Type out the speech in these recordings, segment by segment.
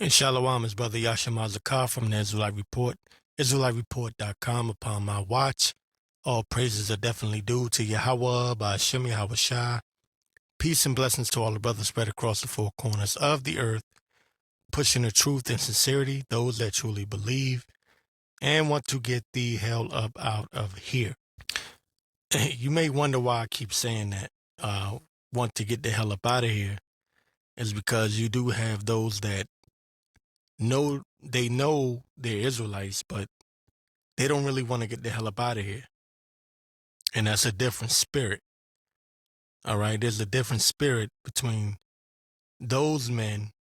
And Shalom is Brother Yasha Mazakar from the Israelite Report, IsraeliteReport.com. Upon my watch, all praises are definitely due to Yahweh, Ba'ashem Yahweh Shai. Peace and blessings to all the brothers spread across the four corners of the earth, pushing the truth and sincerity, those that truly believe and want to get the hell up out of here. You may wonder why I keep saying that, want to get the hell up out of here, is because you do have those that know they're Israelites, but they don't really want to get the hell up out of here. And that's a different spirit. All right. There's a different spirit between those men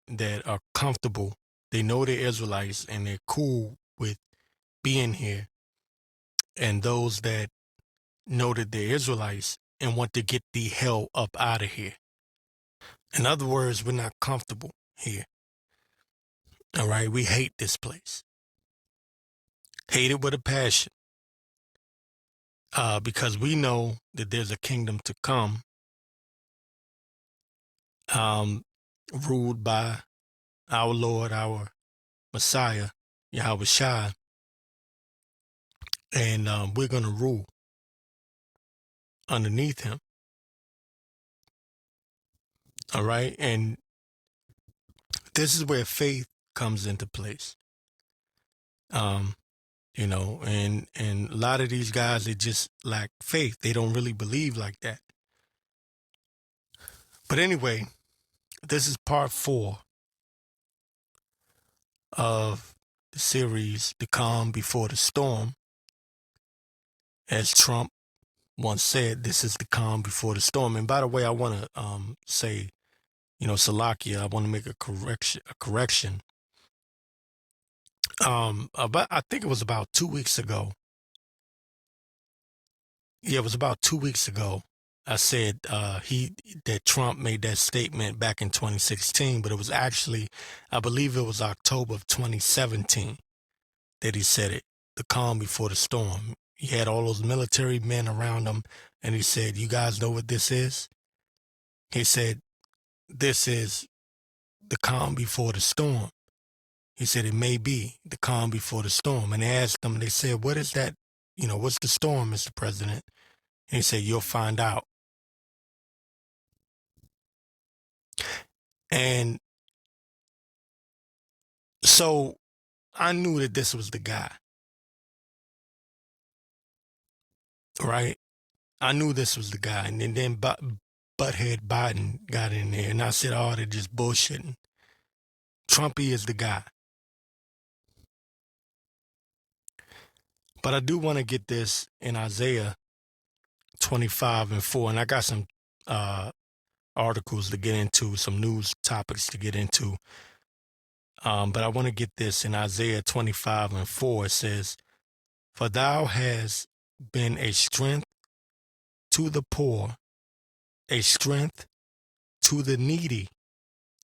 that are comfortable. They know they're Israelites and they're cool with being here. And those that know that they're Israelites and want to get the hell up out of here. In other words, we're not comfortable here. All right. We hate this place. Hate it with a passion. Because we know that there's a kingdom to come, ruled by our Lord, our Messiah, Yahweh Shai, and we're going to rule underneath him. All right. And this is where faith comes into place. And a lot of these guys, they just lack faith. They don't really believe like that. But anyway, this is part 4 of the series, The Calm Before the Storm. As Trump once said, this is the calm before the storm. And by the way, I want to say, Salakia, I want to make a correction. I think it was about 2 weeks ago. Yeah, it was about 2 weeks ago. I said that Trump made that statement back in 2016, but it was actually, I believe it was October of 2017 that he said it, the calm before the storm. He had all those military men around him, and he said, "You guys know what this is?" He said, "This is the calm before the storm." He said, "It may be the calm before the storm." And they asked him, they said, "What is that? What's the storm, Mr. President?" And he said, "You'll find out." And so I knew that this was the guy, right? I knew this was the guy. And then Butthead Biden got in there, and I said, "Oh, they're just bullshitting. Trumpy is the guy." But I do want to get this in Isaiah 25:4, and I got some articles to get into, some news topics to get into. But I want to get this in Isaiah 25:4. It says, "For thou hast been a strength to the poor, a strength to the needy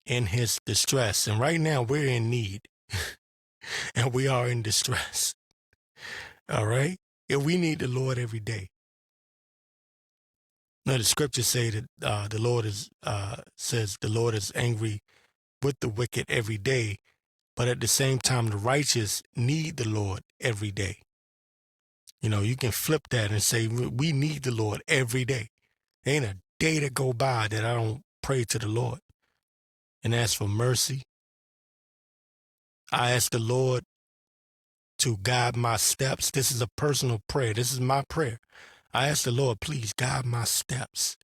in his distress." And right now we're in need and we are in distress. All right. And we need the Lord every day. Now the scriptures say that the Lord says the Lord is angry with the wicked every day, but at the same time the righteous need the Lord every day. You can flip that and say we need the Lord every day. There ain't a day that go by that I don't pray to the Lord and ask for mercy. I ask the Lord to guide my steps. This is a personal prayer. This is my prayer. I ask the Lord, please guide my steps.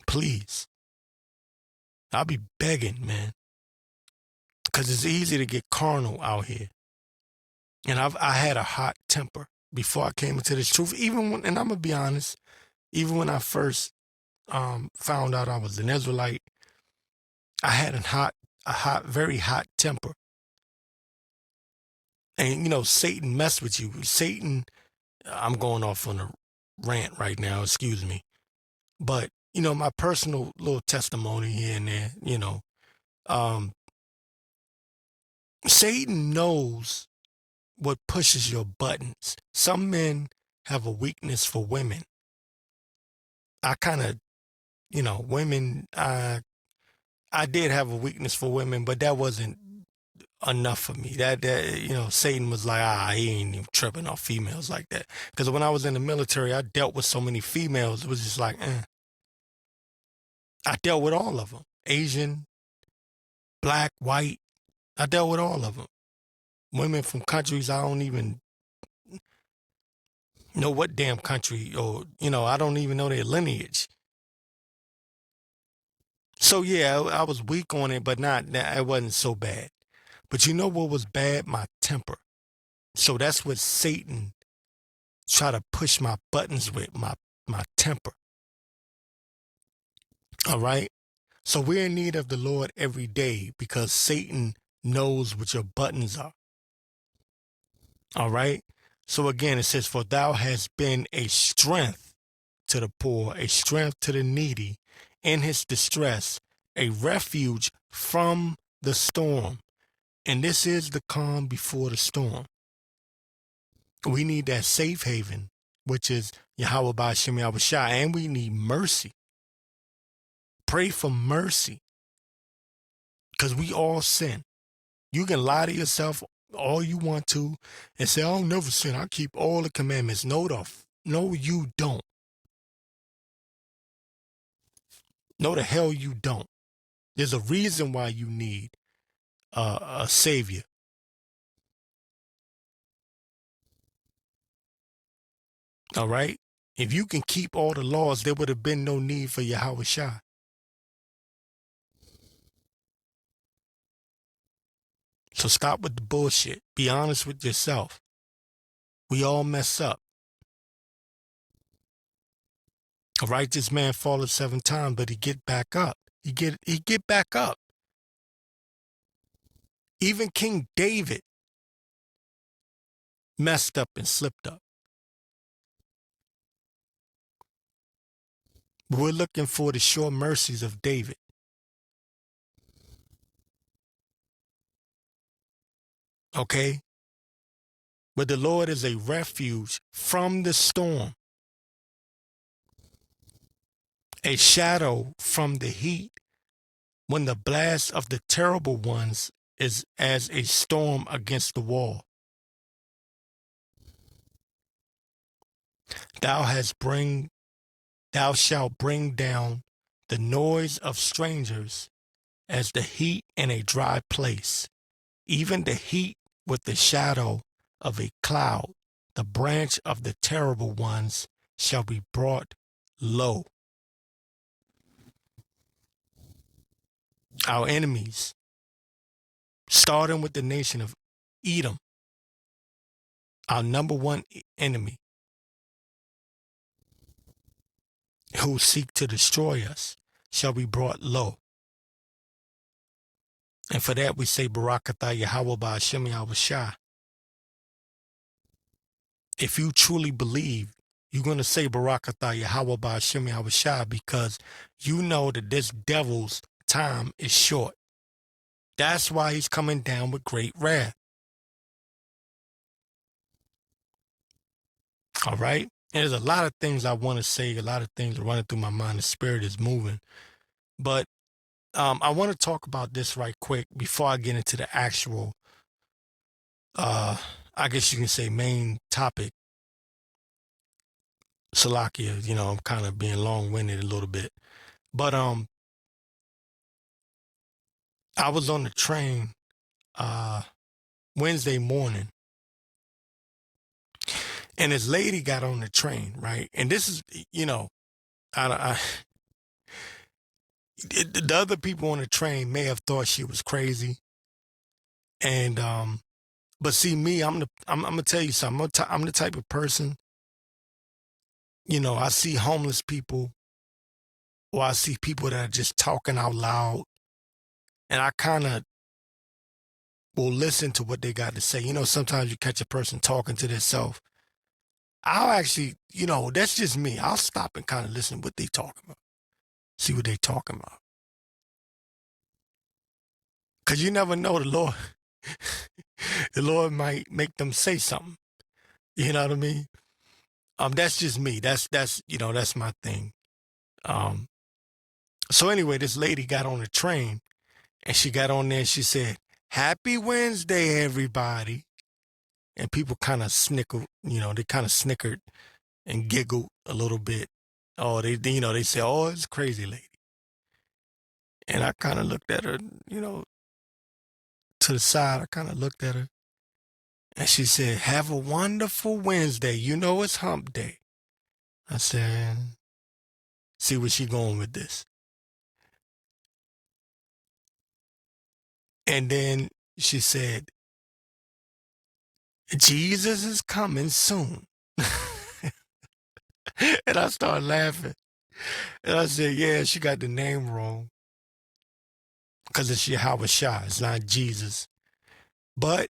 Please. I'll be begging, man, because it's easy to get carnal out here. And I had a hot temper before I came into this truth. And I'm gonna be honest, even when I first found out I was an Israelite, I had very hot temper. And Satan messed with you. Satan, I'm going off on a rant right now, excuse me. But, my personal little testimony here and there, Satan knows what pushes your buttons. Some men have a weakness for women. I kind of, women, I did have a weakness for women, but that wasn't enough for me. Satan was like, he ain't even tripping off females like that. Because when I was in the military, I dealt with so many females. It was just like, I dealt with all of them. Asian, black, white. I dealt with all of them. Women from countries I don't even know what damn country, or, I don't even know their lineage. So yeah, I was weak on it, but it wasn't so bad. But you know what was bad? My temper. So that's what Satan tried to push my buttons with, my temper. All right? So we're in need of the Lord every day because Satan knows what your buttons are. All right? So again, it says, for thou hast been a strength to the poor, a strength to the needy in his distress, a refuge from the storm. And this is the calm before the storm. We need that safe haven, which is Yahweh Ba'Shem Yahweh Shai, and we need mercy. Pray for mercy, because we all sin. You can lie to yourself all you want to and say, I'll never sin. I keep all the commandments. No, you don't. No, the hell you don't. There's a reason why you need a savior. All right? If you can keep all the laws, there would have been no need for Yahweh Shai. So stop with the bullshit. Be honest with yourself. We all mess up. A righteous man falleth 7 times, but he get back up. He get back up. Even King David messed up and slipped up. We're looking for the sure mercies of David. Okay? But the Lord is a refuge from the storm, a shadow from the heat, when the blast of the terrible ones is as a storm against the wall. Thou shalt bring down the noise of strangers as the heat in a dry place, even the heat with the shadow of a cloud. The branch of the terrible ones shall be brought low. Our enemies, starting with the nation of Edom, our number one enemy, who seek to destroy us, shall be brought low. And for that we say, Barakatah Yahweh Ba'Shem Yahweh Shai. If you truly believe, you're going to say Barakatah Yahweh Ba'Shem Yahweh Shai, because you know that this devil's time is short. That's why he's coming down with great wrath. All right? And there's a lot of things I want to say, a lot of things running through my mind. The spirit is moving. But I want to talk about this right quick before I get into the actual, I guess you can say, main topic. Salakia, I'm kind of being long-winded a little bit. But I was on the train Wednesday morning, and this lady got on the train, right? And this is, the other people on the train may have thought she was crazy, and but see me, I'm gonna tell you something. I'm the type of person, I see homeless people, or I see people that are just talking out loud, and I kind of will listen to what they got to say. Sometimes you catch a person talking to themselves. I'll actually, that's just me. I'll stop and kind of listen to what they talking about, see what they talking about. Because you never know, the Lord might make them say something. You know what I mean? That's just me. That's my thing. So anyway, this lady got on the train and she got on there and she said, "Happy Wednesday, everybody." And people kind of snickered, they kind of snickered and giggled a little bit. Oh, they say, "Oh, it's a crazy lady." And I kind of looked at her, you know, to the side. I kind of looked at her and she said, "Have a wonderful Wednesday. You know it's hump day." I said, "See where she going with this." And then she said, "Jesus is coming soon." And I started laughing. And I said, "Yeah, she got the name wrong because it's Yahweh Shai. It's not Jesus. But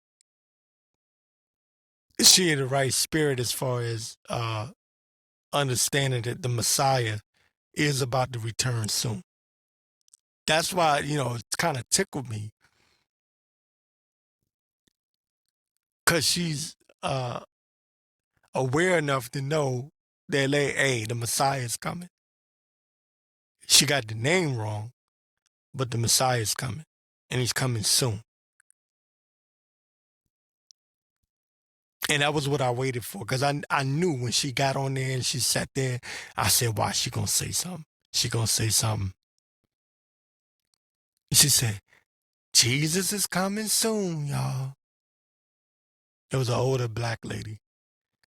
she in the right spirit as far as understanding that the Messiah is about to return soon." That's why, it kind of tickled me because she's aware enough to know that, hey, the Messiah is coming. She got the name wrong, but the Messiah is coming, and he's coming soon. And that was what I waited for, because I knew when she got on there and she sat there, I said, "Why, she gonna say something? She gonna say something." She said, "Jesus is coming soon, y'all." It was an older black lady.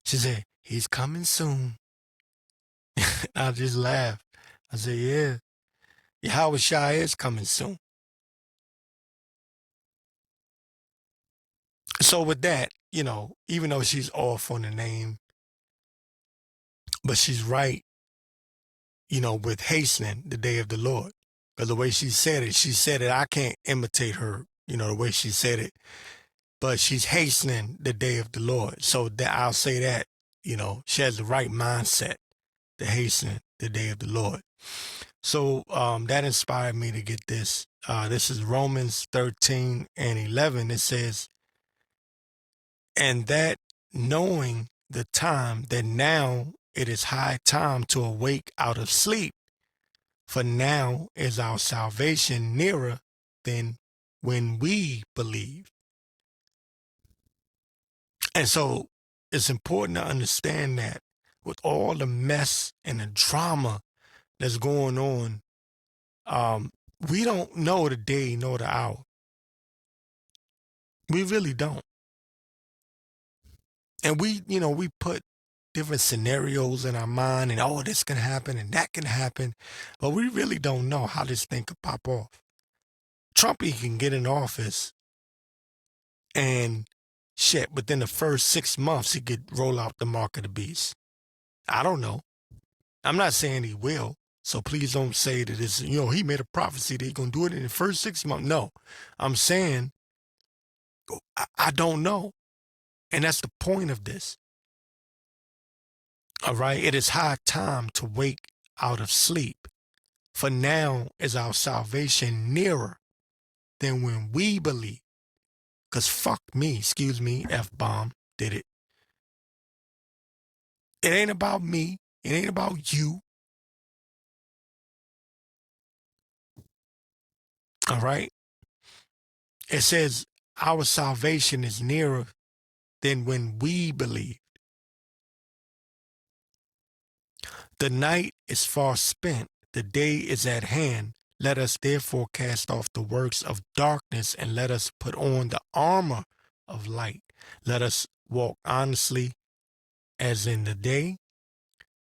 She said, "He's coming soon." I just laughed. I said, "Yeah, Yahweh Shai is coming soon." So with that, even though she's off on the name, but she's right, with hastening the day of the Lord. Because the way she said it, I can't imitate her, the way she said it, but she's hastening the day of the Lord. So that I'll say that, she has the right mindset to hasten the day of the Lord. So that inspired me to get this. This is Romans 13:11. It says, "And that knowing the time, that now it is high time to awake out of sleep, for now is our salvation nearer than when we believe." And so it's important to understand that with all the mess and the drama that's going on, we don't know the day nor the hour. We really don't. And we put different scenarios in our mind and, oh, this can happen and that can happen. But we really don't know how this thing could pop off. Trump, he can get in office and shit, within the first 6 months, he could roll out the mark of the beast. I don't know. I'm not saying he will. So please don't say that it's, he made a prophecy that he's going to do it in the first 6 months. No, I'm saying I don't know. And that's the point of this. All right. It is high time to wake out of sleep. For now is our salvation nearer than when we believe. Because fuck me, excuse me, F-bomb did it. It ain't about me. It ain't about you. All right. It says our salvation is nearer than when we believe. The night is far spent. The day is at hand. Let us therefore cast off the works of darkness and let us put on the armor of light. Let us walk honestly as in the day,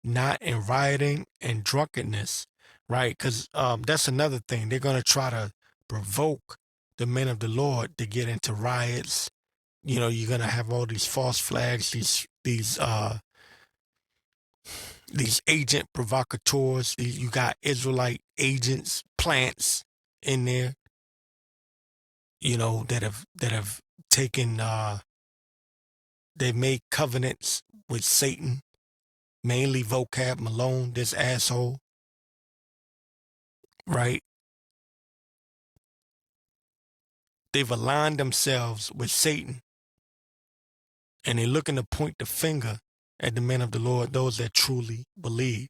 not in rioting and drunkenness, right? Because that's another thing. They're going to try to provoke the men of the Lord to get into riots. You're going to have all these false flags, these agent provocateurs. You got Israelite agents, plants in there, that have taken, they've made covenants with Satan, mainly Vocab Malone, this asshole, right? They've aligned themselves with Satan, and they're looking to point the finger at the men of the Lord, those that truly believe.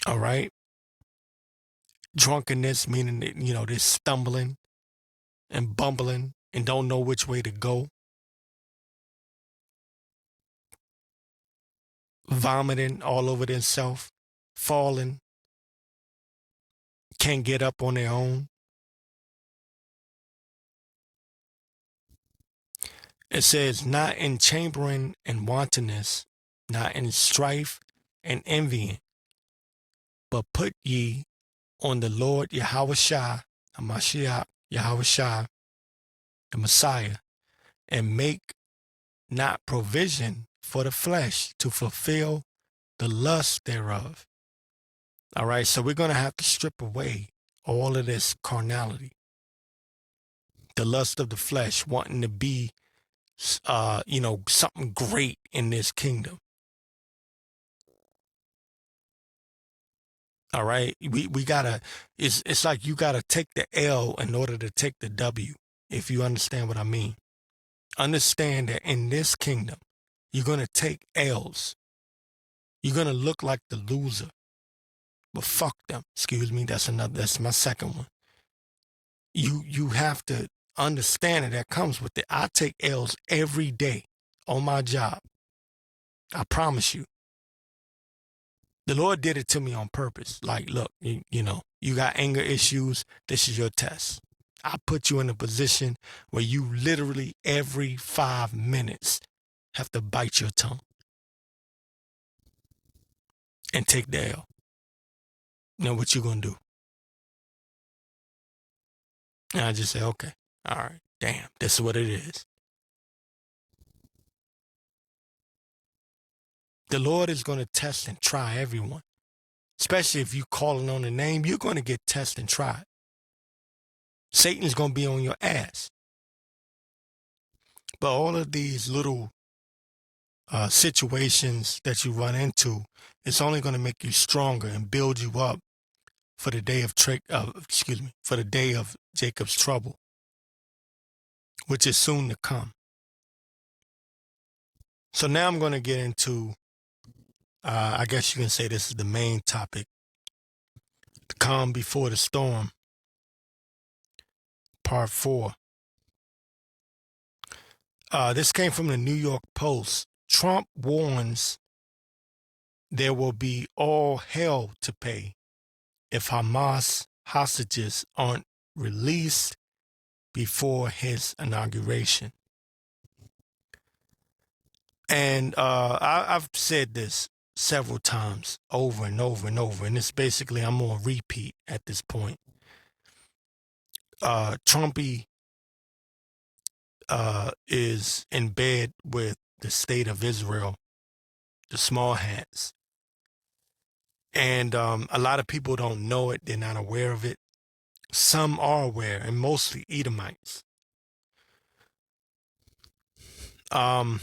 All right. Drunkenness, meaning that, they're stumbling and bumbling and don't know which way to go. Vomiting all over themselves, falling, can't get up on their own. It says, not in chambering and wantonness, not in strife and envying, but put ye on the Lord Yahushua, Hamashiach, Yahushua, the Messiah, and make not provision for the flesh to fulfill the lust thereof. All right, so we're going to have to strip away all of this carnality, the lust of the flesh, wanting to be, something great in this kingdom. All right, we gotta. It's like you gotta take the L in order to take the W. If you understand what I mean, understand that in this kingdom, you're gonna take L's. You're gonna look like the loser, but fuck them. Excuse me. That's my second one. You have to understand that comes with it. I take L's every day on my job. I promise you. The Lord did it to me on purpose. Like, look, you got anger issues. This is your test. I put you in a position where you literally every 5 minutes have to bite your tongue and take the L. Now what you gonna do? And I just say, okay, all right, damn, this is what it is. The Lord is gonna test and try everyone. Especially if you calling on the name, you're gonna get tested and tried. Satan's gonna be on your ass. But all of these little situations that you run into, it's only going to make you stronger and build you up for the day for the day of Jacob's trouble, which is soon to come. So now I'm going to get into, I guess you can say this is the main topic, the calm before the storm, part 4. This came from the New York Post. Trump warns there will be all hell to pay if Hamas hostages aren't released before his inauguration. And I've said this several times over and over and over, and it's basically I'm on repeat at this point. Trumpy is in bed with the state of Israel, the small hats. And a lot of people don't know it. They're not aware of it. Some are aware, and mostly Edomites. And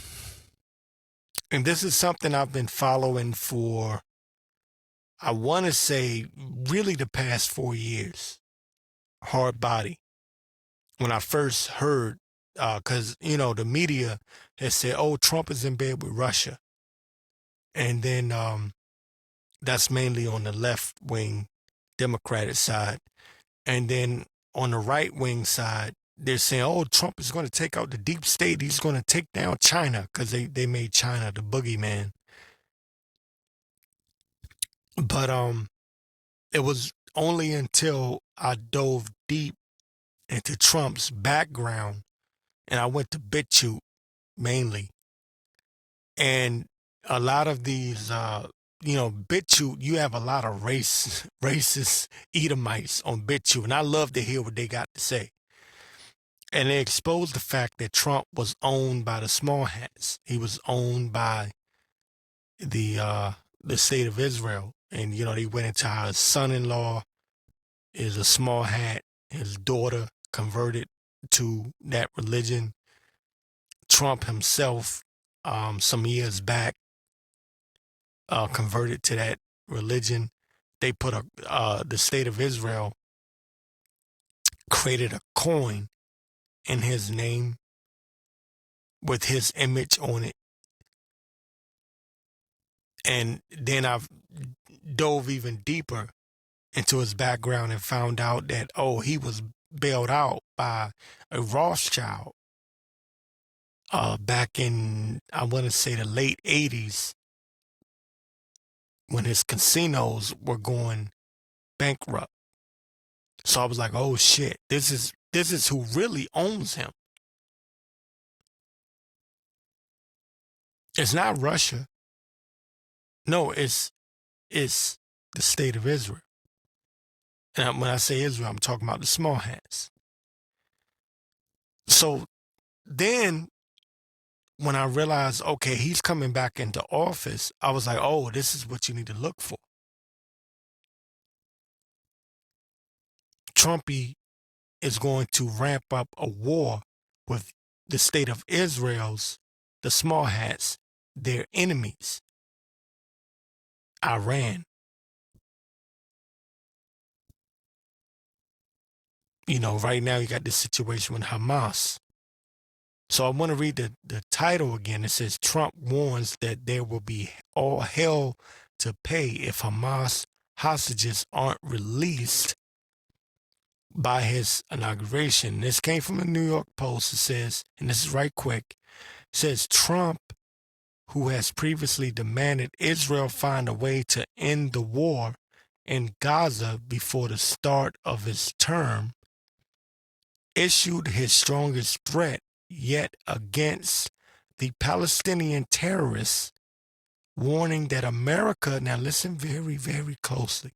this is something I've been following for, I want to say, really the past 4 years. Hard body. When I first heard, because, the media has said, oh, Trump is in bed with Russia. And then that's mainly on the left-wing Democratic side. And then on the right-wing side, they're saying, oh, Trump is going to take out the deep state. He's going to take down China because they made China the boogeyman. But it was only until I dove deep into Trump's background and I went to BitChute mainly. And a lot of these, BitChute, you have a lot of racist Edomites on BitChute. And I love to hear what they got to say. And they exposed the fact that Trump was owned by the small hats. He was owned by the state of Israel. And, they went into how his son-in-law is a small hat. His daughter converted to that religion. Trump himself, some years back, converted to that religion. They put the state of Israel created a coin in his name with his image on it. And then I've dove even deeper into his background and found out that, oh, he was bailed out by a Rothschild back in, I want to say, the late 80s, when his casinos were going bankrupt. So I was like, oh shit, this is who really owns him. It's not Russia. No, it's the state of Israel. And when I say Israel, I'm talking about the small hats. So then when I realized, okay, he's coming back into office, I was like, oh, this is what you need to look for. Trumpy is going to ramp up a war with the state of Israel's, the small hats, their enemies, Iran. You know, right now you got this situation with Hamas. So I want to read the title again. It says, Trump warns that there will be all hell to pay if Hamas hostages aren't released by his inauguration. This came from the New York Post. It says, and this is right quick, it says, Trump, who has previously demanded Israel find a way to end the war in Gaza before the start of his term, issued his strongest threat yet against the Palestinian terrorists, warning that America, now listen very, very closely,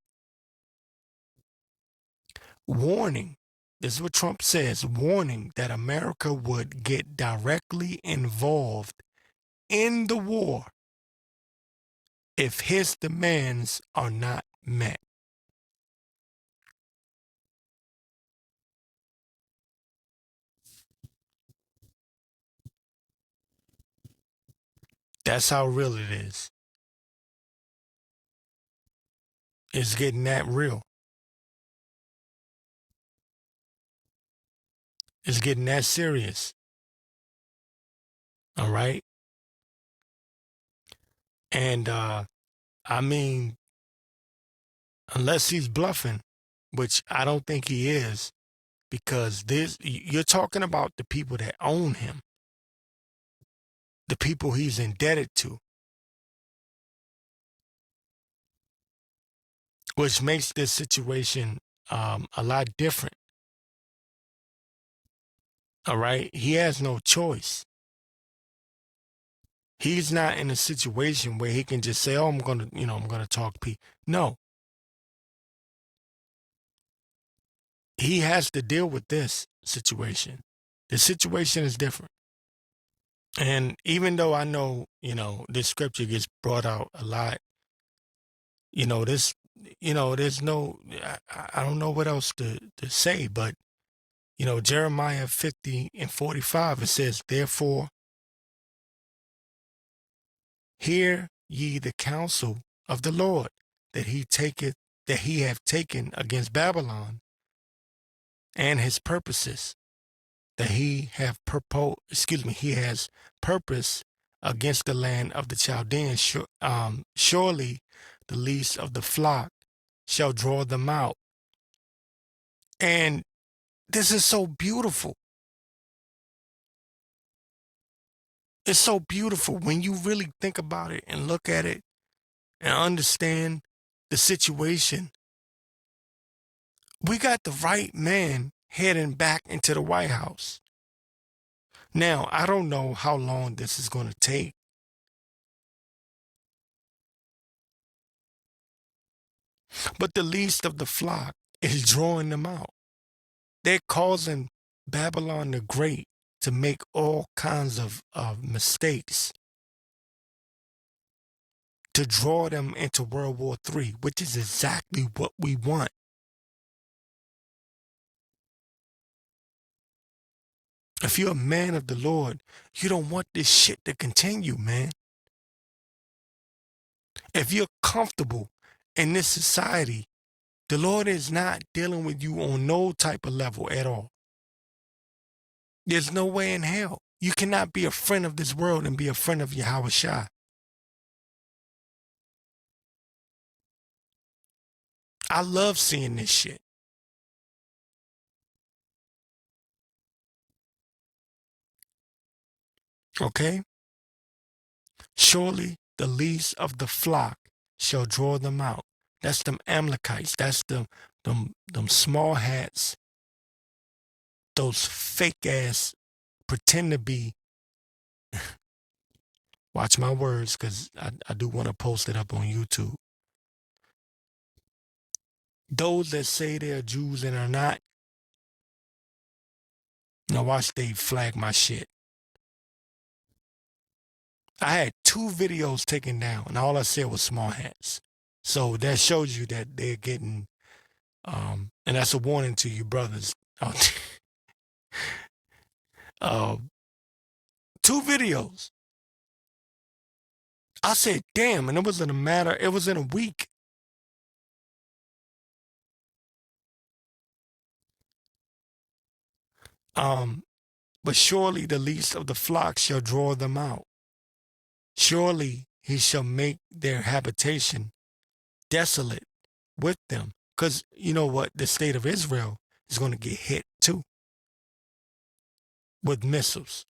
warning, this is what Trump says, warning that America would get directly involved in the war if his demands are not met. That's how real it is. It's getting that real. It's getting that serious. All right. And I mean, unless he's bluffing, which I don't think he is, because this, you're talking about the people that own him, the people he's indebted to, which makes this situation a lot different. All right. He has no choice. He's not in a situation where he can just say, oh, I'm going to talk P. No, he has to deal with this situation. The situation is different. And even though I know, this scripture gets brought out a lot, this, there's no, I don't know what else to say, but, Jeremiah 50:45, it says, therefore, hear ye the counsel of the Lord that he have taken against Babylon, and his purposes that he has purpose against the land of the Chaldeans. Surely the least of the flock shall draw them out. And this is so beautiful. It's so beautiful when you really think about it and look at it and understand the situation. We got the right man heading back into the White House. Now, I don't know how long this is going to take. But the least of the flock is drawing them out. They're causing Babylon the Great to make all kinds of mistakes to draw them into World War III, which is exactly what we want. If you're a man of the Lord, you don't want this shit to continue, man. If you're comfortable in this society, the Lord is not dealing with you on no type of level at all. There's no way in hell. You cannot be a friend of this world and be a friend of Yahweh Shai. I love seeing this shit. Okay? Surely the least of the flock shall draw them out. That's them Amalekites. That's them small hats, those fake ass pretend to be, watch my words, because I do want to post it up on YouTube. Those that say they're Jews and are not, now watch they flag my shit. I had 2 videos taken down, and all I said was small hats. So that shows you that they're getting, and that's a warning to you brothers. 2 videos. I said, damn, and it was in a week. But surely the least of the flock shall draw them out. Surely he shall make their habitation desolate with them. Because you know what? The state of Israel is going to get hit too with missiles.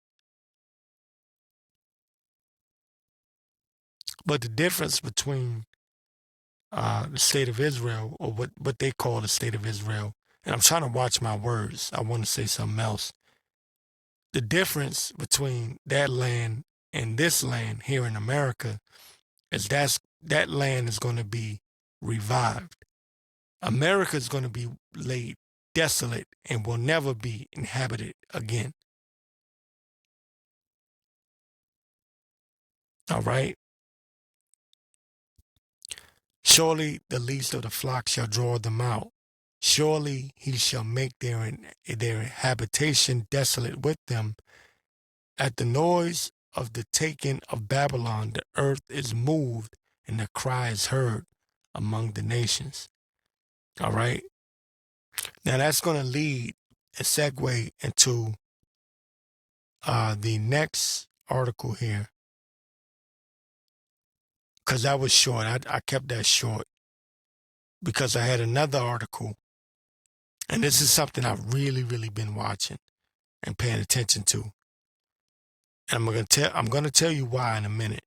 But the difference between the state of Israel, or what they call the state of Israel, and I'm trying to watch my words. I want to say something else. The difference between that land and this land here in America is that land is going to be revived. America is going to be laid desolate and will never be inhabited again. All right? Surely the least of the flock shall draw them out. Surely he shall make their habitation desolate with them. At the noise of the taking of Babylon, the earth is moved and the cry is heard among the nations. All right? Now that's going to lead a segue into the next article here, because that was short. I kept that short because I had another article, and this is something I've really, really been watching and paying attention to. And I'm gonna tell you why in a minute.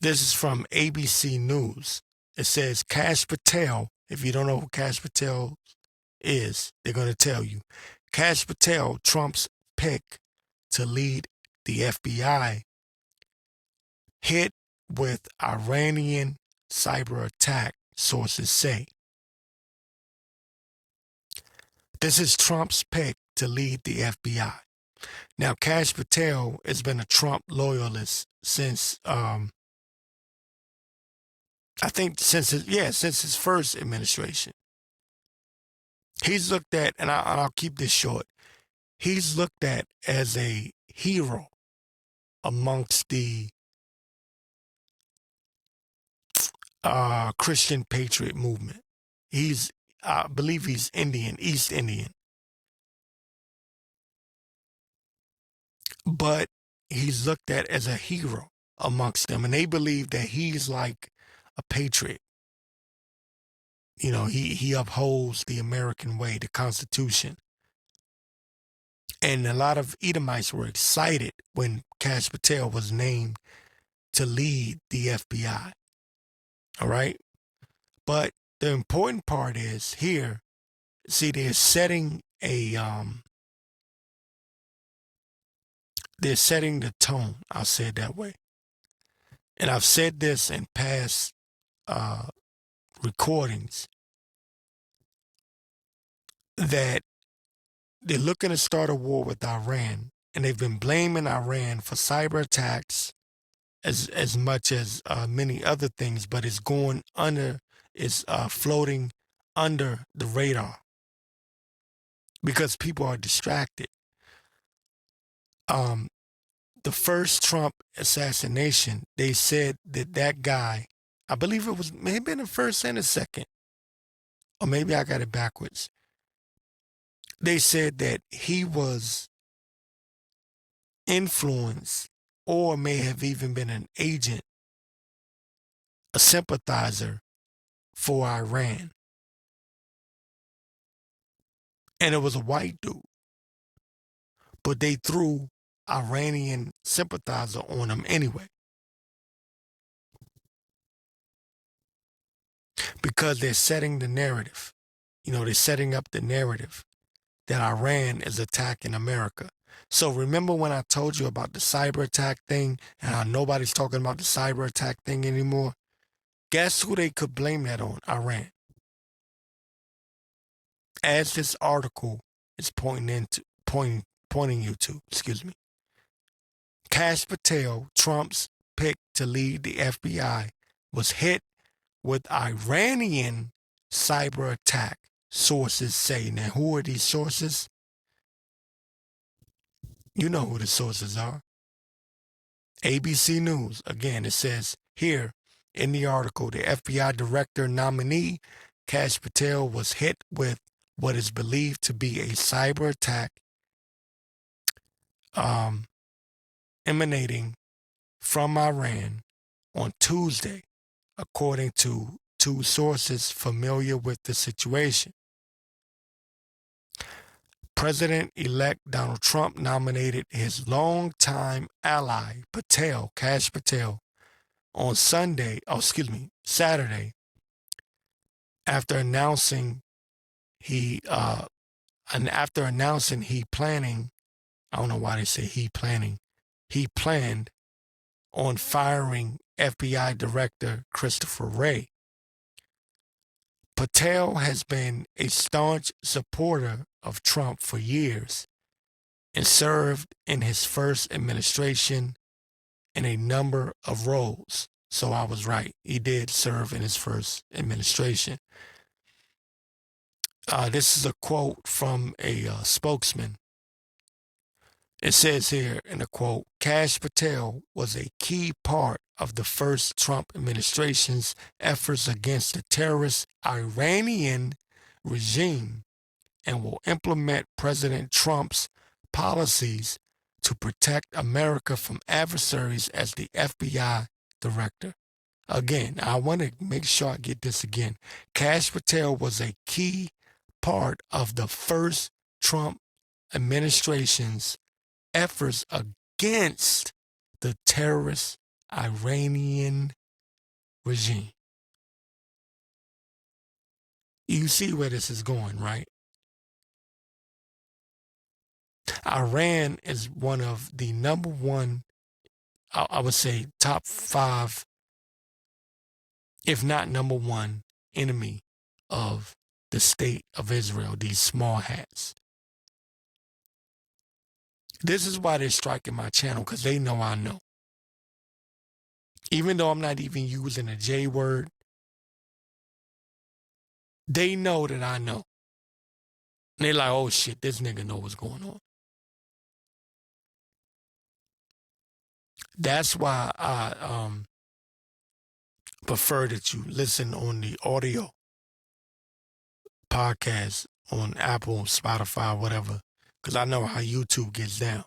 This is from ABC News. It says Kash Patel. If you don't know who Kash Patel is, they're gonna tell you. Kash Patel, Trump's pick to lead the FBI, hit with Iranian cyberattack, sources say. This is Trump's pick to lead the FBI. Now, Kash Patel has been a Trump loyalist since, I think since his first administration. He's looked at, and I'll keep this short, he's looked at as a hero amongst the Christian patriot movement. I believe he's Indian, East Indian. But he's looked at as a hero amongst them, and they believe that he's like a patriot. You know, he upholds the American way, the Constitution. And a lot of Edomites were excited when Kash Patel was named to lead the FBI. All right? But the important part is here, see, they're setting the tone. I'll say it that way. And I've said this in past recordings, that they're looking to start a war with Iran, and they've been blaming Iran for cyber attacks as much as many other things, but it's floating under the radar because people are distracted. The first Trump assassination, they said that guy, I believe it was maybe the first and the second, or maybe I got it backwards. They said that he was influenced or may have even been an agent, a sympathizer for Iran. And it was a white dude. But they threw Iranian sympathizer on him anyway. Because they're setting the narrative. They're setting up the narrative that Iran is attacking America. So remember when I told you about the cyber attack thing and how nobody's talking about the cyber attack thing anymore? Guess who they could blame that on? Iran. As this article is pointing you to, Kash Patel, Trump's pick to lead the FBI, was hit with Iranian cyber attack, sources say. Now, who are these sources? You know who the sources are. ABC News. Again, it says here in the article, the FBI director nominee, Kash Patel, was hit with what is believed to be a cyber attack emanating from Iran on Tuesday, according to two sources familiar with the situation. President-elect Donald Trump nominated his longtime ally, Kash Patel, on Saturday, after announcing he planning, I don't know why they say he planned on firing FBI Director Christopher Wray. Patel has been a staunch supporter of Trump for years and served in his first administration in a number of roles. So I was right. He did serve in his first administration. This is a quote from a spokesman. It says here in the quote, Kash Patel was a key part of the first Trump administration's efforts against the terrorist Iranian regime and will implement President Trump's policies to protect America from adversaries as the FBI director. Again, I want to make sure I get this again. Kash Patel was a key part of the first Trump administration's efforts against the terrorist Iranian regime. You see where this is going, right? Iran is one of the number one, I would say top 5, if not number one, enemy of the state of Israel, these small hats. This is why they're striking my channel, because they know I know. Even though I'm not even using a J word, they know that I know. And they're like, oh shit, this nigga know what's going on. That's why I prefer that you listen on the audio podcast on Apple, Spotify, whatever, because I know how YouTube gets down.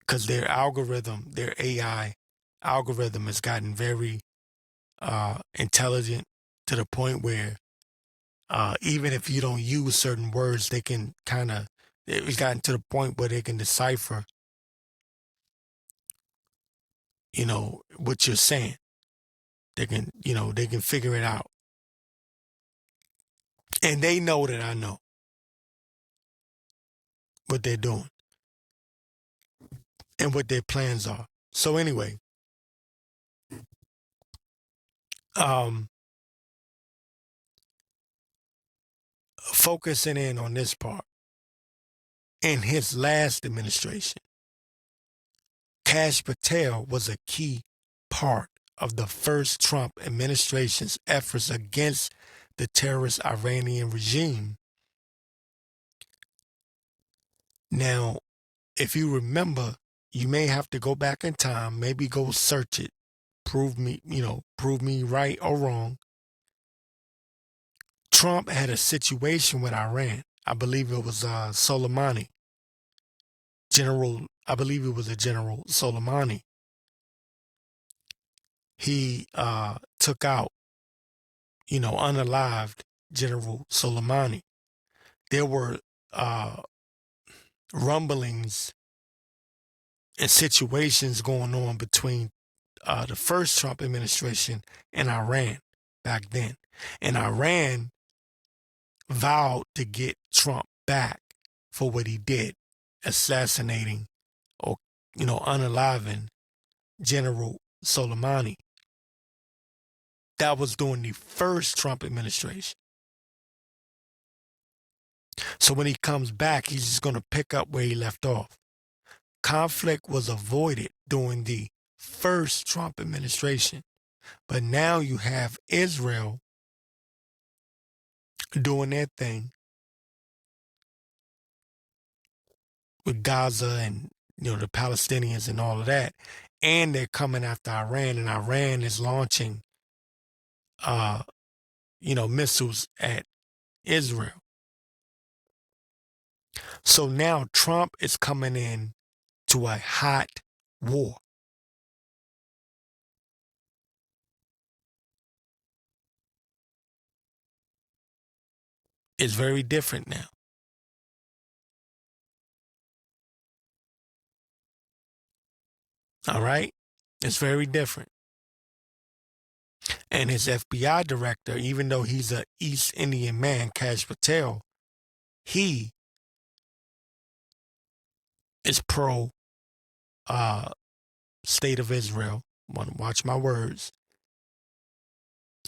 Because their algorithm, their AI algorithm has gotten very intelligent to the point where even if you don't use certain words, they can it's gotten to the point where they can decipher, what you're saying. They can figure it out. And they know that I know what they're doing and what their plans are. So anyway, focusing in on this part. In his last administration, Kash Patel was a key part of the first Trump administration's efforts against the terrorist Iranian regime. Now, if you remember, you may have to go back in time, maybe go search it, prove me right or wrong. Trump had a situation with Iran. I believe it was Soleimani. I believe it was a General Soleimani. He took out unalived General Soleimani. There were uh, rumblings and situations going on between the first Trump administration and Iran back then. And Iran vowed to get Trump back for what he did, assassinating or, unaliving General Soleimani. That was during the first Trump administration. So when he comes back, he's just going to pick up where he left off. Conflict was avoided during the first Trump administration, but now you have Israel doing their thing with Gaza and the Palestinians and all of that, and they're coming after Iran, and Iran is launching missiles at Israel. So now Trump is coming in to a hot war. It's very different now. All right? It's very different. And his FBI director, even though he's a East Indian man, Kash Patel, he is pro state of Israel. Want to watch my words.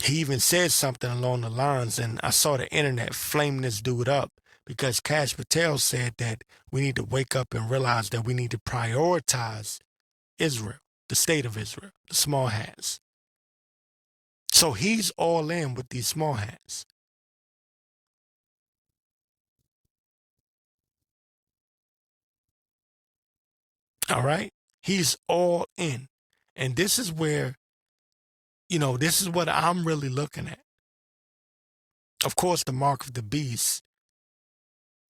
He even said something along the lines, and I saw the internet flame this dude up because Kash Patel said that we need to wake up and realize that we need to prioritize Israel, the state of Israel, the small hats. So he's all in with these small hats. All right? He's all in. And this is where, this is what I'm really looking at. Of course, the mark of the beast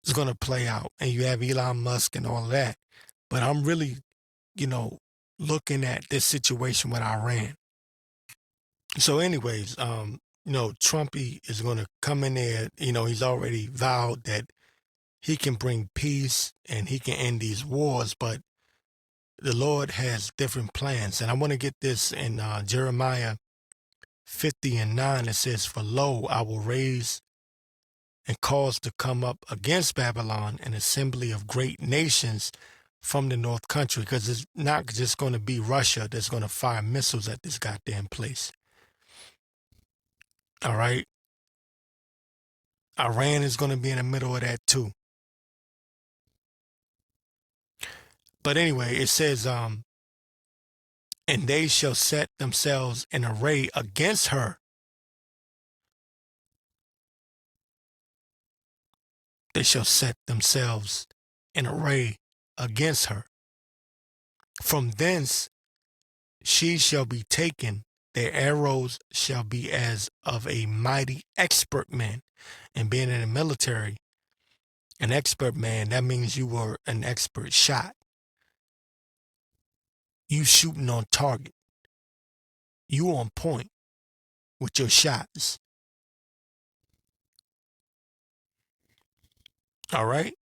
is going to play out, and you have Elon Musk and all of that. But I'm really, looking at this situation with Iran. So, anyways, Trumpy is going to come in there. He's already vowed that he can bring peace and he can end these wars, but the Lord has different plans. And I want to get this in Jeremiah 50:9. It says, "For lo, I will raise and cause to come up against Babylon an assembly of great nations from the north country," because it's not just going to be Russia that's going to fire missiles at this goddamn place. All right? Iran is going to be in the middle of that too. But anyway, it says, and they shall set themselves in array against her. They shall set themselves in array against her. From thence she shall be taken, their arrows shall be as of a mighty expert man. And being in the military, an expert man, that means you were an expert shot. You shooting on target. You on point with your shots. All right?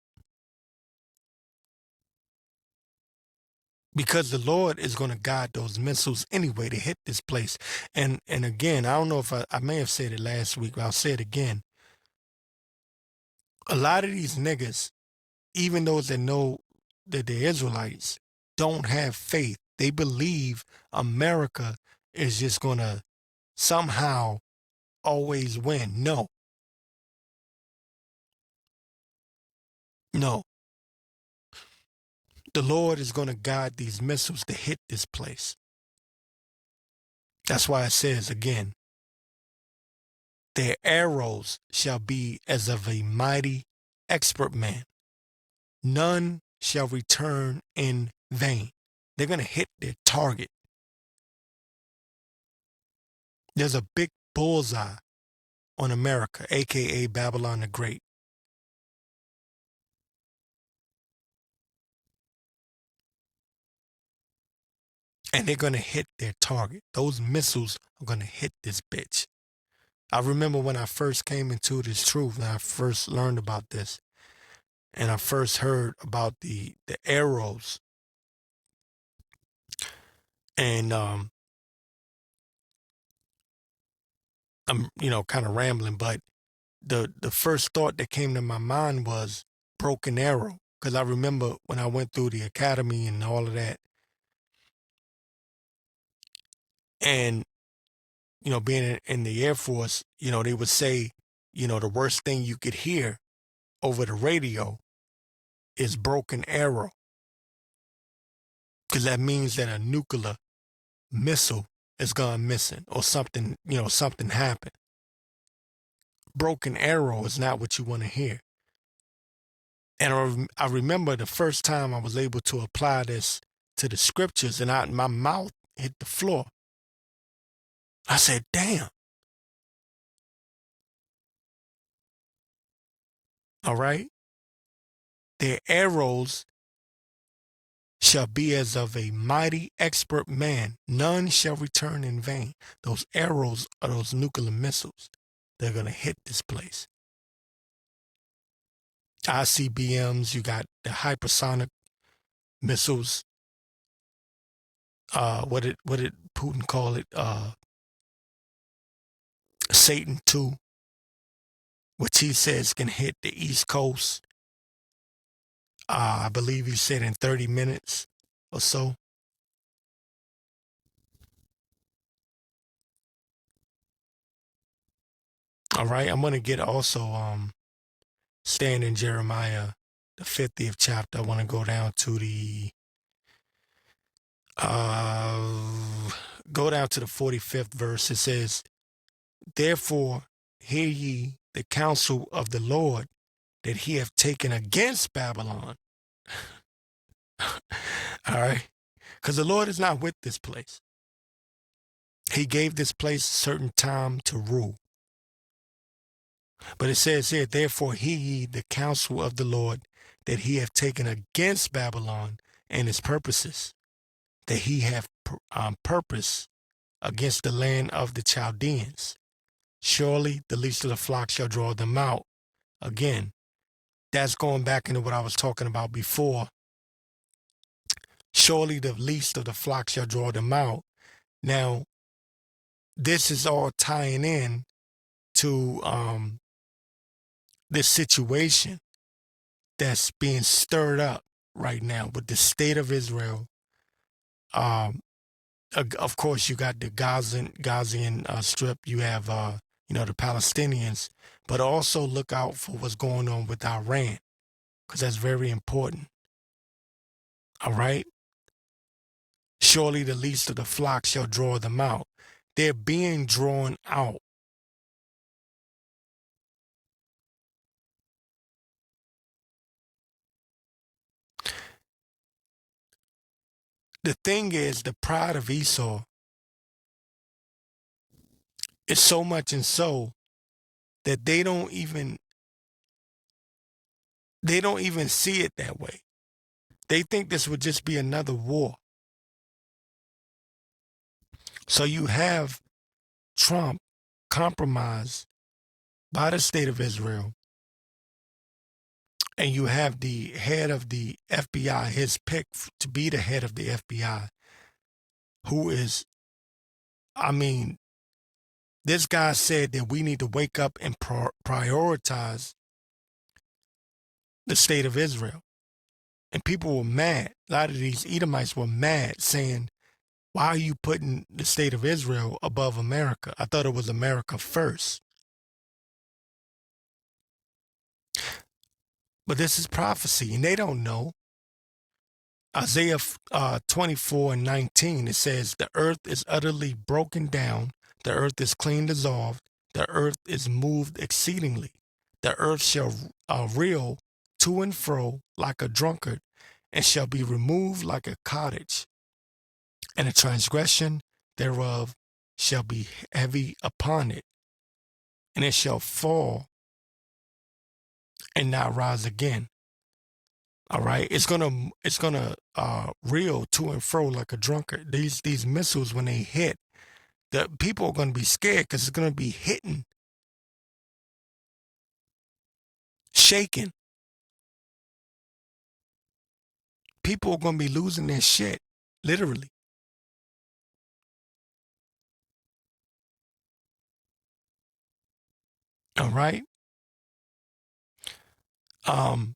Because the Lord is going to guide those missiles anyway to hit this place. And again, I don't know if I may have said it last week, but I'll say it again. A lot of these niggas, even those that know that they're Israelites, don't have faith. They believe America is just going to somehow always win. No. No. The Lord is going to guide these missiles to hit this place. That's why it says again, their arrows shall be as of a mighty expert man. None shall return in vain. They're going to hit their target. There's a big bullseye on America, aka Babylon the Great. And they're going to hit their target. Those missiles are going to hit this bitch. I remember when I first came into this truth and I first learned about this and I first heard about the arrows and I'm kind of rambling, but the first thought that came to my mind was broken arrow because I remember when I went through the academy and all of that, and being in the Air Force, they would say, the worst thing you could hear over the radio is broken arrow because that means that a nuclear missile is gone missing or something, something happened. Broken arrow is not what you want to hear. And I remember the first time I was able to apply this to the scriptures and my mouth hit the floor. I said, damn. All right. Their arrows shall be as of a mighty expert man. None shall return in vain. Those arrows are those nuclear missiles. They're going to hit this place. ICBMs, you got the hypersonic missiles. What did Putin call it? Satan 2, which he says can hit the East Coast. I believe he said in 30 minutes or so. All right, I'm going to get also staying in Jeremiah, the 50th chapter. I want to go down to the 45th verse. It says, therefore hear ye the counsel of the Lord that he hath taken against Babylon. All right, because the Lord is not with this place. He gave this place a certain time to rule. But it says here, therefore hear ye the counsel of the Lord that he hath taken against Babylon and his purposes, that he hath purpose against the land of the Chaldeans. Surely the least of the flock shall draw them out. Again, that's going back into what I was talking about before. Surely the least of the flock shall draw them out. Now, this is all tying in to this situation that's being stirred up right now with the state of Israel. Of course, you got the Gazian Strip. You have, the Palestinians, but also look out for what's going on with Iran, because that's very important. All right. Surely the least of the flock shall draw them out. They're being drawn out. The thing is, the pride of Esau is so much and so that they don't even see it that way. They think this would just be another war. So you have Trump compromised by the state of Israel, and you have the head of the FBI, his pick to be the head of the FBI, who is, this guy said that we need to wake up and prioritize the state of Israel. And people were mad. A lot of these Edomites were mad, saying, why are you putting the state of Israel above America? I thought it was America first. But this is prophecy, and they don't know. Isaiah 24:19, it says, the earth is utterly broken down. The earth is clean dissolved. The earth is moved exceedingly. The earth shall reel to and fro like a drunkard, and shall be removed like a cottage. And the transgression thereof shall be heavy upon it, and it shall fall and not rise again. All right, it's gonna reel to and fro like a drunkard. These missiles, when they hit, the people are gonna be scared because it's gonna be hitting shaking. People are going to be losing their shit, literally. All right. Um,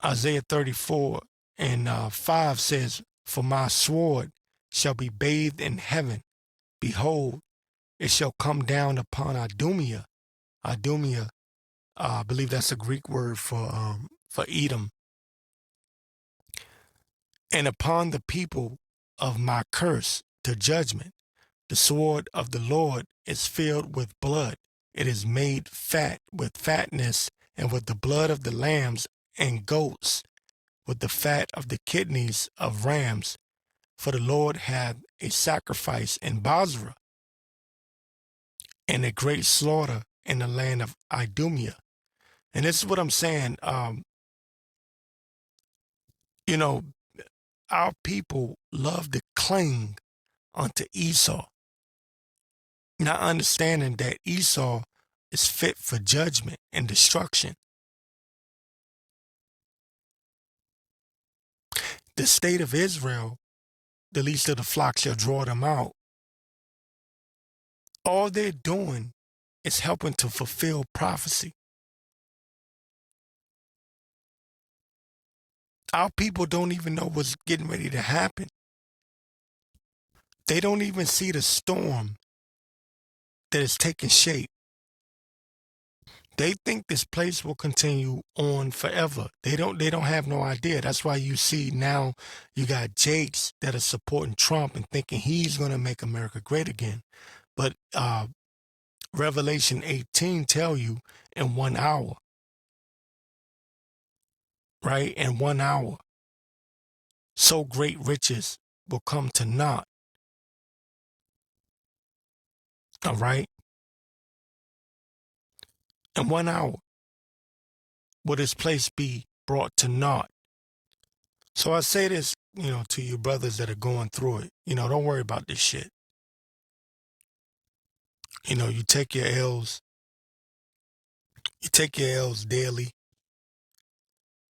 Isaiah 34 and 5 says, "For my sword shall be bathed in heaven. Behold, it shall come down upon Idumea." Idumea, I believe that's a Greek word for Edom. "And upon the people of my curse to judgment. The sword of the Lord is filled with blood. It is made fat with fatness, and with the blood of the lambs and goats, with the fat of the kidneys of rams. For the Lord hath a sacrifice in Basra, and a great slaughter in the land of Idumea." And this is what I'm saying. You know, our people love to cling unto Esau, not understanding that Esau is fit for judgment and destruction. The state of Israel, the least of the flock shall draw them out. All they're doing is helping to fulfill prophecy. Our people don't even know what's getting ready to happen. They don't even see the storm that is taking shape. They think this place will continue on forever. They don't have no idea. That's why you see now you got Jakes that are supporting Trump and thinking he's going to make America great again. But Revelation 18 tell you in 1 hour, right? In 1 hour, so great riches will come to naught. All right? In 1 hour, will this place be brought to naught? So I say this, to you brothers that are going through it, don't worry about this shit. You take your L's. You take your L's daily.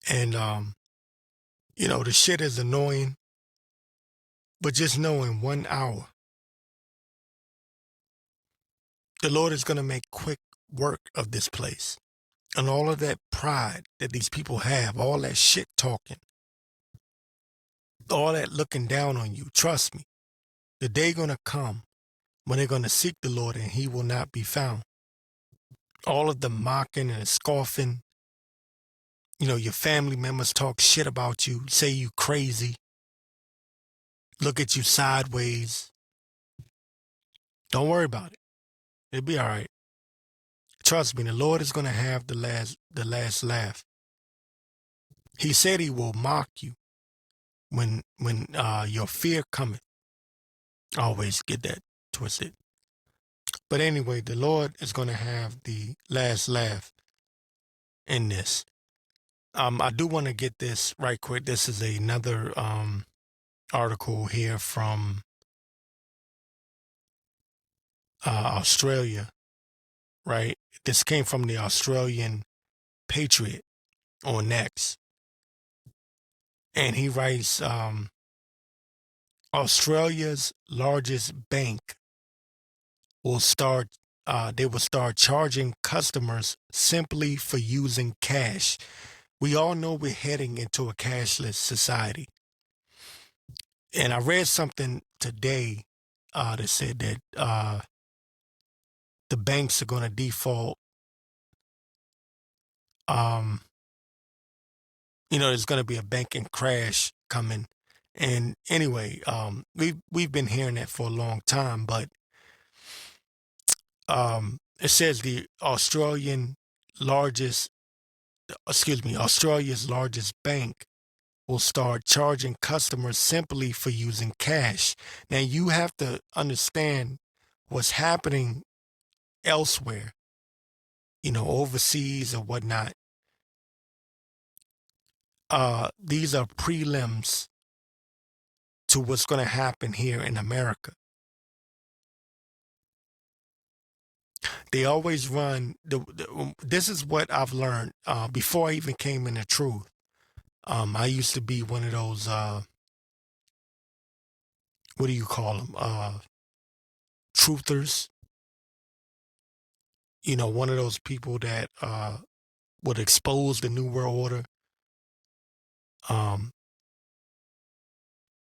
And, the shit is annoying. But just know in 1 hour, the Lord is going to make quick work of this place. And all of that pride that these people have, all that shit talking, all that looking down on you, trust me, the day going to come when they're going to seek the Lord and he will not be found. All of the mocking and scoffing, your family members talk shit about you, say you crazy, look at you sideways. Don't worry about it. It'll be all right. Trust me, the Lord is going to have the last laugh. He said he will mock you when your fear cometh. I always get that twisted. But anyway, the Lord is going to have the last laugh in this. I do want to get this right quick. This is another article here from Australia, right? This came from the Australian Patriot on Next. And he writes, Australia's largest bank will start charging customers simply for using cash. We all know we're heading into a cashless society. And I read something today that said that the banks are going to default. There's going to be a banking crash coming. And anyway, we've been hearing that for a long time, but it says Australia's largest bank will start charging customers simply for using cash. Now you have to understand what's happening elsewhere, overseas or whatnot. These are prelims to what's going to happen here in America. They always run. This is what I've learned before I even came into truth. I used to be one of those. What do you call them? Truthers. One of those people that would expose the New World Order. Um,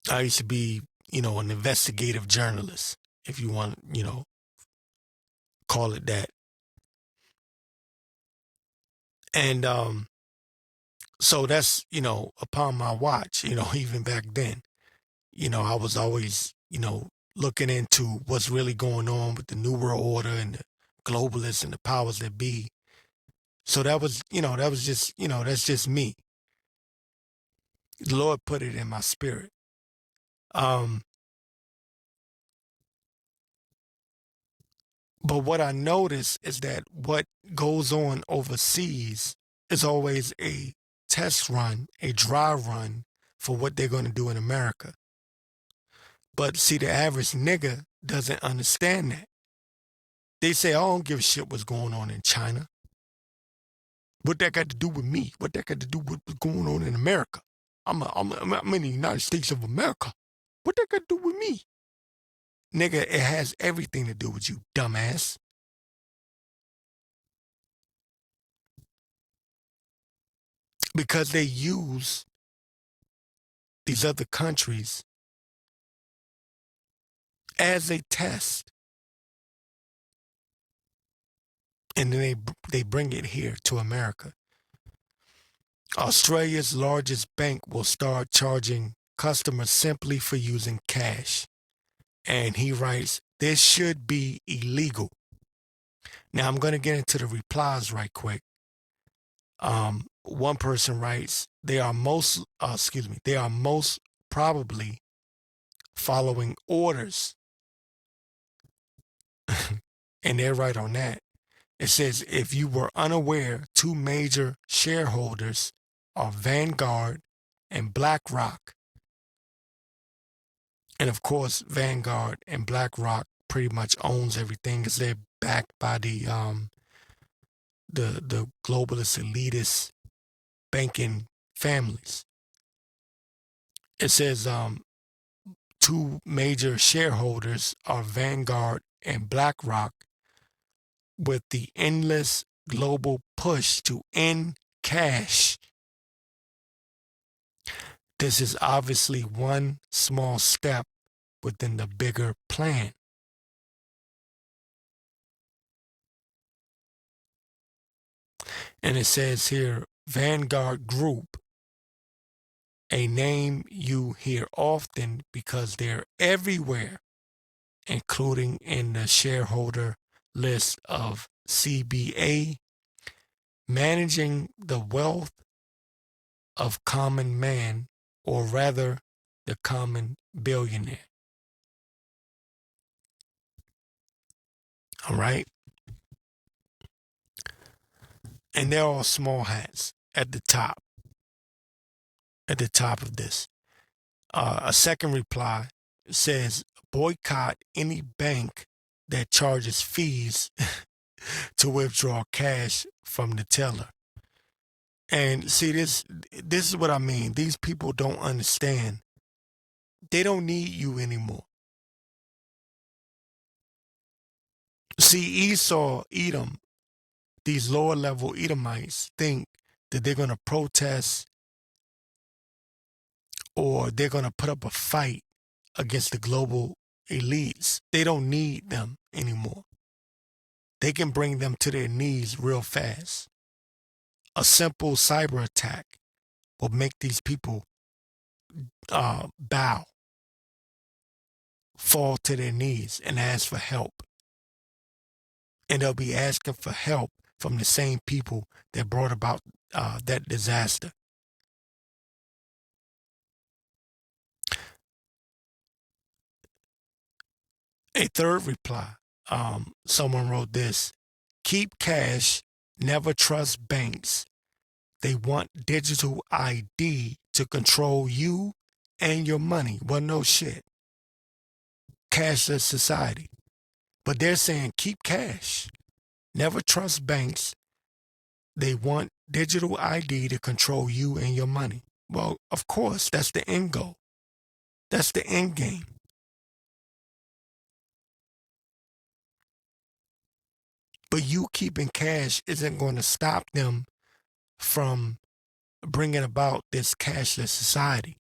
I used to be, an investigative journalist, if you want, call it that. And so that's, upon my watch, even back then, I was always, looking into what's really going on with the New World Order and the globalists and the powers that be. So that was, just, that's just me. The Lord put it in my spirit. But what I notice is that what goes on overseas is always a test run, a dry run for what they're going to do in America. But see, the average nigga doesn't understand that. They say, "Oh, I don't give a shit what's going on in China. What that got to do with me? What that got to do with what's going on in America? I'm in the United States of America. What that got to do with me?" Nigga, it has everything to do with you, dumbass. Because they use these other countries as a test, and then they bring it here to America. Australia's largest bank will start charging customers simply for using cash. And he writes, this should be illegal. Now I'm going to get into the replies right quick. One person writes, they are most probably following orders. And they're right on that. It says, if you were unaware, two major shareholders are Vanguard and BlackRock. And of course, Vanguard and BlackRock pretty much owns everything because they're backed by the globalist elitist banking families. It says two major shareholders are Vanguard and BlackRock, with the endless global push to end cash. This is obviously one small step within the bigger plan. And it says here, Vanguard Group, a name you hear often because they're everywhere, including in the shareholder list of CBA, managing the wealth of common man, or rather the common billionaire. All right. And they're all small hats at the top of this. A second reply says, boycott any bank that charges fees to withdraw cash from the teller. And see, this is what I mean. These people don't understand. They don't need you anymore. See, Esau, Edom, these lower level Edomites think that they're going to protest or they're going to put up a fight against the global elites. They don't need them anymore. They can bring them to their knees real fast. A simple cyber attack will make these people bow, fall to their knees, and ask for help. And they'll be asking for help from the same people that brought about that disaster. A third reply, someone wrote this: keep cash, never trust banks. They want digital ID to control you and your money. Well, no shit. Cashless society. But they're saying keep cash. Never trust banks. They want digital ID to control you and your money. Well, of course, that's the end goal. That's the end game. But you keeping cash isn't going to stop them from bringing about this cashless society.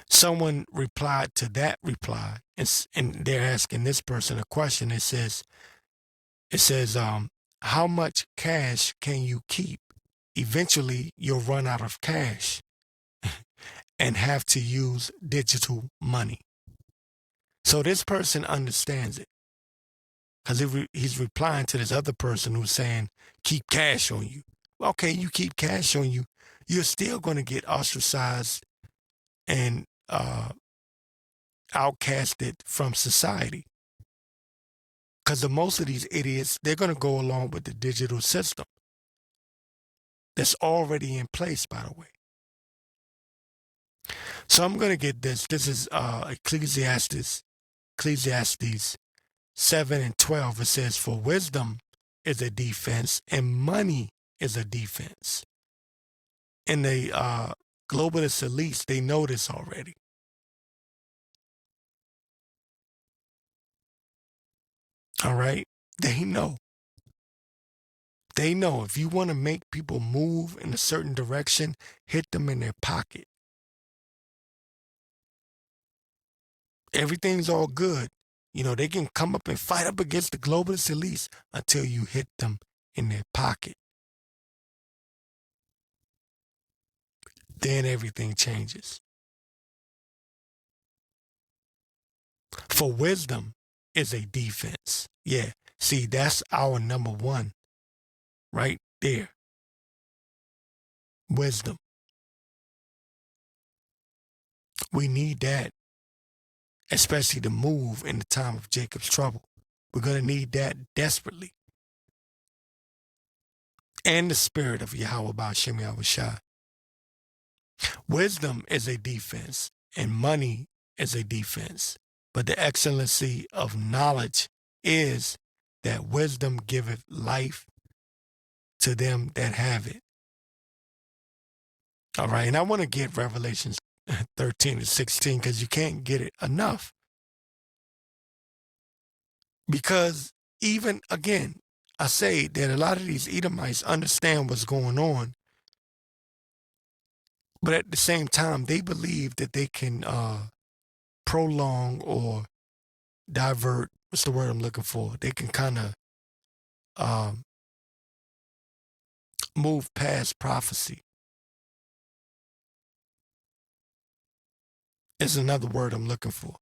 Someone replied to that reply, and they're asking this person a question. It says, how much cash can you keep? Eventually, you'll run out of cash and have to use digital money. So this person understands it because he's replying to this other person who's saying, keep cash on you. Okay, you keep cash on you, you're still going to get ostracized and outcasted from society. Because most of these idiots, they're going to go along with the digital system that's already in place, by the way. So I'm going to get this. This is Ecclesiastes 7:12. It says, for wisdom is a defense and money is a defense. And the globalist elites, they know this already. All right? They know. They know if you want to make people move in a certain direction, hit them in their pocket. Everything's all good. You know, they can come up and fight up against the globalist elites until you hit them in their pocket. Then everything changes. For wisdom is a defense. Yeah. See, that's our number one right there. Wisdom. We need that, especially to move in the time of Jacob's trouble. We're going to need that desperately. And the spirit of Yahweh Ba'ashem Yahushua. Wisdom is a defense, and money is a defense. But the excellency of knowledge is that wisdom giveth life to them that have it. All right, and I want to get Revelations 13-16 because you can't get it enough. Because even, again, I say that a lot of these Edomites understand what's going on, but at the same time, they believe that they can prolong or divert, what's the word I'm looking for? They can kind of move past prophecy. Is another word I'm looking for.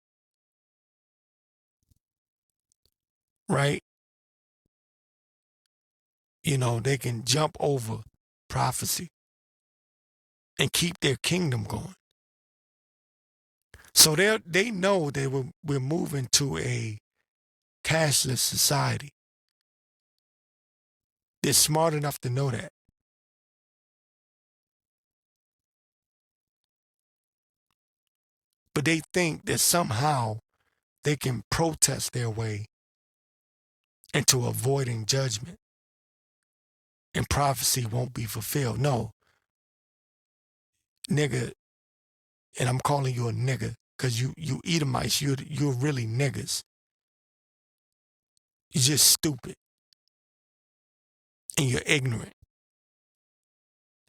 Right? You know, they can jump over prophecy and keep their kingdom going. So they know that we're moving to a cashless society. They're smart enough to know that. But they think that somehow they can protest their way into avoiding judgment and prophecy won't be fulfilled. No, nigga, and I'm calling you a nigga because you Edomites, you're really niggas. You're just stupid. And you're ignorant.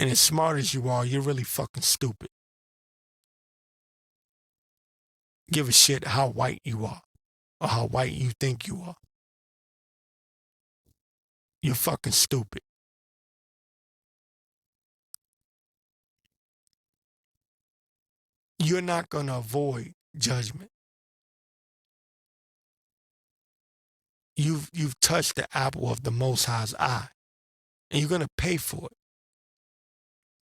And as smart as you are, you're really fucking stupid. Give a shit how white you are or how white you think you are. You're fucking stupid. You're not going to avoid judgment. You've touched the apple of the Most High's eye, and you're going to pay for it.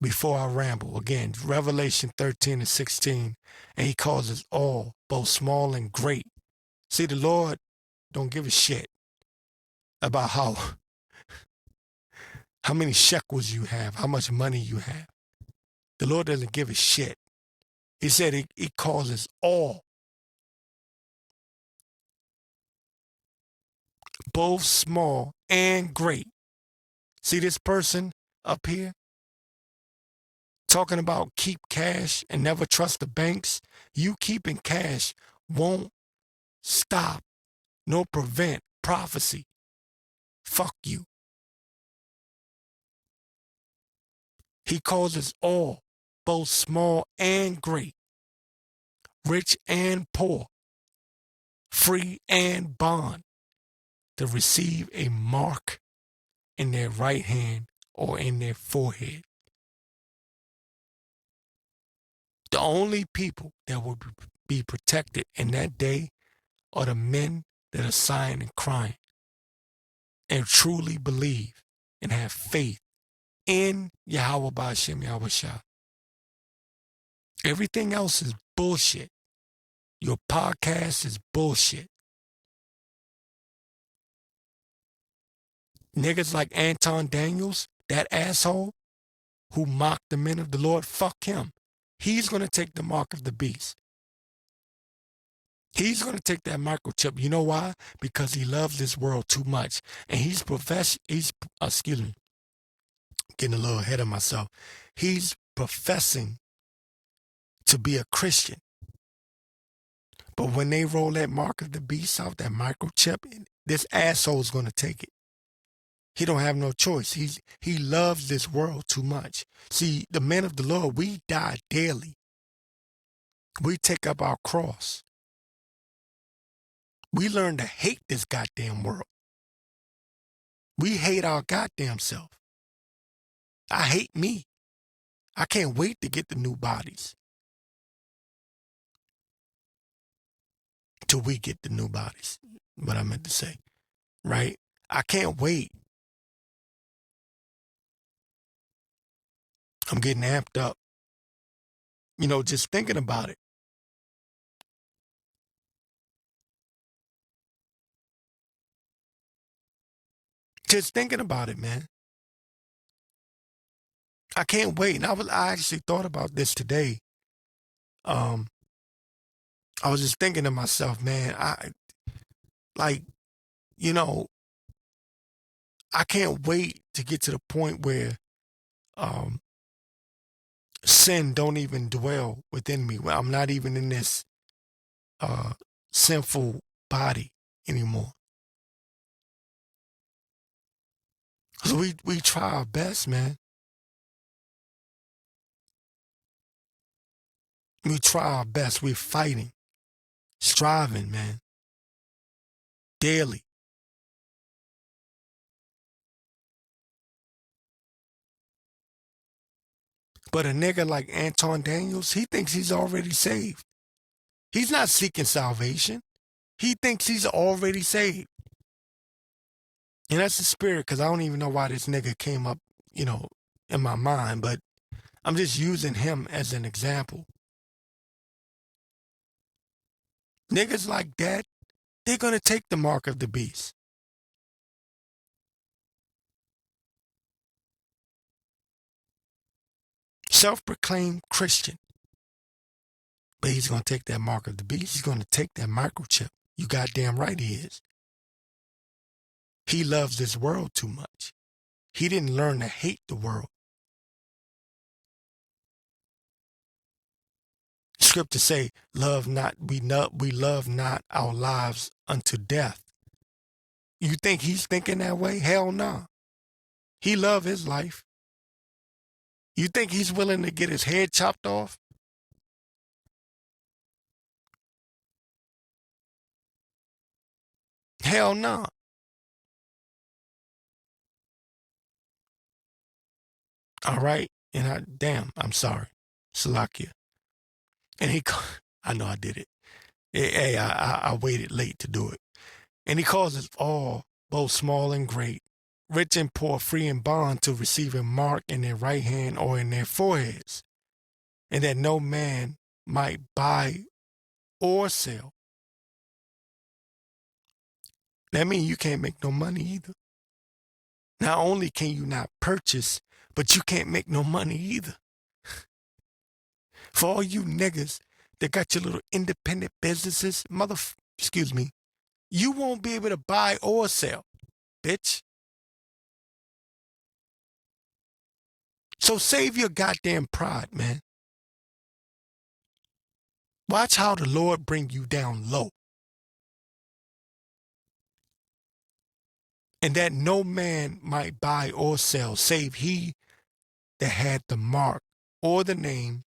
Before I ramble, again, Revelation 13-16, and he calls us all, both small and great. See, the Lord don't give a shit about how many shekels you have, how much money you have. The Lord doesn't give a shit. He said he calls us all. both small and great. See this person up here talking about keep cash and never trust the banks? You keeping cash won't stop nor prevent prophecy. Fuck you. He calls us all, both small and great, rich and poor, free and bond, to receive a mark in their right hand or in their forehead. The only people that will be protected in that day are the men that are sighing and crying and truly believe and have faith in Yahweh Ba'ashem Yahweh Shah. Everything else is bullshit. Your podcast is bullshit. Niggas like Anton Daniels, that asshole who mocked the men of the Lord, fuck him. He's going to take the mark of the beast. He's going to take that microchip. You know why? Because he loves this world too much. And getting a little ahead of myself. He's professing to be a Christian. But when they roll that mark of the beast out, that microchip, this asshole's going to take it. He don't have no choice. He loves this world too much. See, the men of the Lord, we die daily. We take up our cross. We learn to hate this goddamn world. We hate our goddamn self. I hate me. I can't wait to get the new bodies. Till we get the new bodies. What I meant to say. Right? I can't wait. I'm getting amped up. You know, just thinking about it. Just thinking about it, man. I can't wait. And I actually thought about this today. I was just thinking to myself, man, I can't wait to get to the point where sin don't even dwell within me. Where I'm not even in this sinful body anymore. So we try our best, man. We try our best. We're fighting, striving, man, daily. But a nigga like Anton Daniels, he thinks he's already saved. He's not seeking salvation. He thinks he's already saved. And that's the spirit, because I don't even know why this nigga came up, in my mind, but I'm just using him as an example. Niggas like that, they're going to take the mark of the beast. Self-proclaimed Christian. But he's going to take that mark of the beast. He's going to take that microchip. You goddamn right he is. He loves this world too much. He didn't learn to hate the world. Scripture say, we love not our lives unto death. You think he's thinking that way? Hell no. He love his life. You think he's willing to get his head chopped off? Hell no. All right. And I'm sorry. Salakia. And I know I did it. Hey, I waited late to do it. And he calls us all, both small and great, rich and poor, free and bond, to receive a mark in their right hand or in their foreheads, and that no man might buy or sell. That means you can't make no money either. Not only can you not purchase, but you can't make no money either. For all you niggas that got your little independent businesses, You won't be able to buy or sell, bitch. So save your goddamn pride, man. Watch how the Lord bring you down low. And that no man might buy or sell, save he that had the mark or the name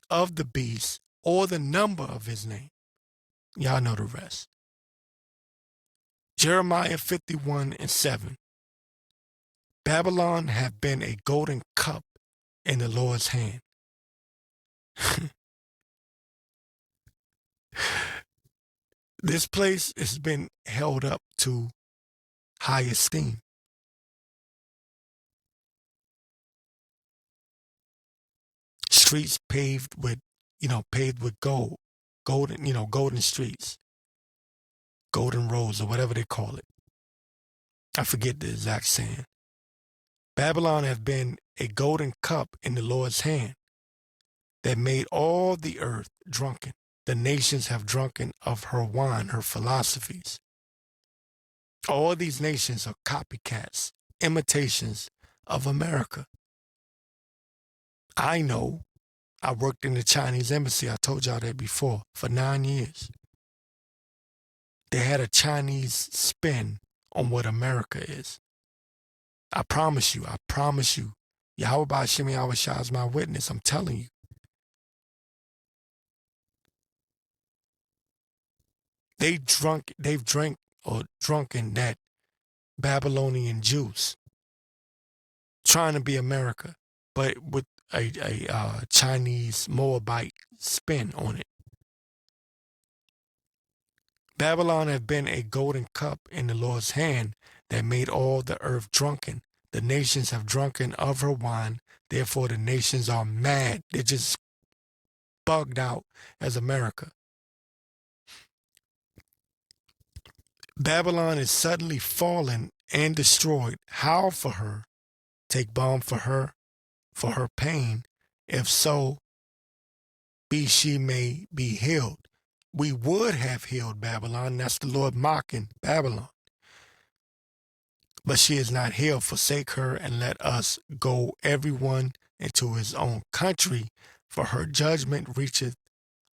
of the beast or the number of his name. Y'all know the rest. Jeremiah 51:7. Babylon have been a golden cup in the Lord's hand. This place has been held up to high esteem. Streets paved with gold, golden streets, golden roads, or whatever they call it. I forget the exact saying. Babylon have been a golden cup in the Lord's hand that made all the earth drunken. The nations have drunken of her wine, her philosophies. All these nations are copycats, imitations of America. I know. I worked in the Chinese embassy. I told y'all that before, for 9 years. They had a Chinese spin on what America is. I promise you. Yahweh Ba'ashim Yahweh Shah is my witness. I'm telling you. They've drank that Babylonian juice, trying to be America, but with a Chinese Moabite spin on it. Babylon have been a golden cup in the Lord's hand that made all the earth drunken. The nations have drunken of her wine. Therefore, the nations are mad. They're just bugged out as America. Babylon is suddenly fallen and destroyed. Howl for her. Take balm for her pain. If so, be she may be healed. We would have healed Babylon. That's the Lord mocking Babylon. But she is not healed. Forsake her and let us go everyone into his own country. For her judgment reacheth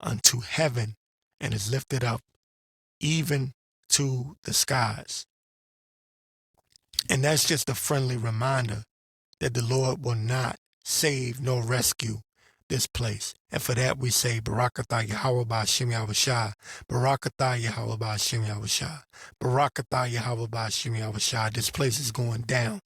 unto heaven and is lifted up even to the skies. And that's just a friendly reminder that the Lord will not save nor rescue this place. And for that we say, Barakatah Yahweh Ba'ashim Yahweh Shah. Barakatah Yahweh Ba'ashim Yahweh Shah. Barakatah Yahweh Ba'ashim Yahweh Shah. This place is going down.